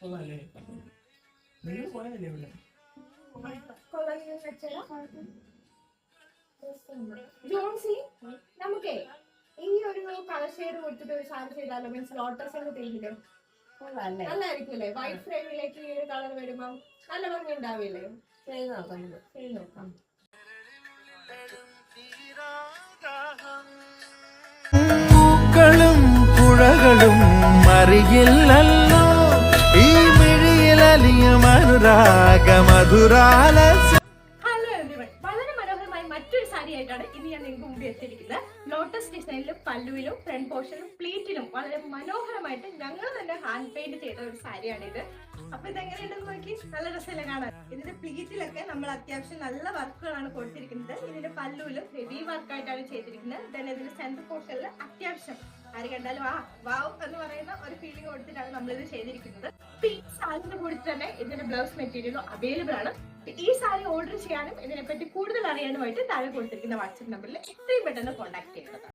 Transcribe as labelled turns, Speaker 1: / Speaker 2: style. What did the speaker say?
Speaker 1: നിങ്ങൾ പോയതല്ലേ ഇവിടെ?
Speaker 2: ജോൺസി, നമുക്കേ ഈ ഒരു കളർ ഷെയ്ഡ് കൊടുത്തിട്ട് ഒരു സാരി ചെയ്താലോ? മീൻസ് ലോട്ടസ് എന്ന് തേക്കില്ലേ, നല്ലായിരിക്കൂലേ? വൈറ്റ് ഫ്രെയിമിലേക്ക് ഈ ഒരു കളർ വരുമ്പോ നല്ല ഭംഗി ഉണ്ടാവില്ലേ? ചെയ്ത് നോക്കാം.
Speaker 3: പൂക്കളും പുഴകളും അറിയില്ലല്ലോ ഈ മിഴിയിലലിയ അനുരാഗ മധുരാലസ്യ.
Speaker 2: ഹലോ എവരിവൺ, വളരെ മനോഹരമായ മറ്റൊരു സാരി ആയിട്ടാണ് ഇനി ഞാൻ നിങ്ങൾക്ക് മുമ്പിൽ എത്തിയിരിക്കുന്നത്. ലോട്ടസ് ഡിസൈനിലും പല്ലുവിലും ഫ്രണ്ട് പോർഷനിലും പ്ലീറ്റിലും വളരെ മനോഹരമായിട്ട് ഞങ്ങൾ തന്നെ ഹാൻഡ് പെയിന്റ് ചെയ്ത ഒരു സാരിയാണിത്. അപ്പൊ ഇതെങ്ങനെയുണ്ടെന്ന് നോക്കി, നല്ല രസമല്ലേ കാണാൻ? ഇതിന്റെ പ്ലീറ്റിലൊക്കെ നമ്മൾ അത്യാവശ്യം നല്ല വർക്കുകളാണ് കൊടുത്തിരിക്കുന്നത്. ഇതിന്റെ പല്ലുവിലും ഹെവി വർക്കായിട്ടാണ് ചെയ്തിരിക്കുന്നത്. then ഇതിന്റെ സെന്റർ പോർഷനിൽ അത്യാവശ്യം ആര് കണ്ടാലും വാവ് എന്ന് പറയുന്ന ഒരു ഫീലിംഗ് കൊടുത്തിട്ടാണ് നമ്മളിത് ചെയ്തിരിക്കുന്നത്. ഈ സാരിന്റെ കൂടെ തന്നെ ഇതിന്റെ ബ്ലൗസ് മെറ്റീരിയലും അവൈലബിൾ ആണ്. ഈ സാരി ഓർഡർ ചെയ്യാനും ഇതിനെപ്പറ്റി കൂടുതൽ അറിയാനുമായിട്ട് താഴെ കൊടുത്തിരിക്കുന്ന വാട്സ്ആപ്പ് നമ്പറിൽ എത്രയും പെട്ടെന്ന് കോൺടാക്ട് ചെയ്യുന്നത്.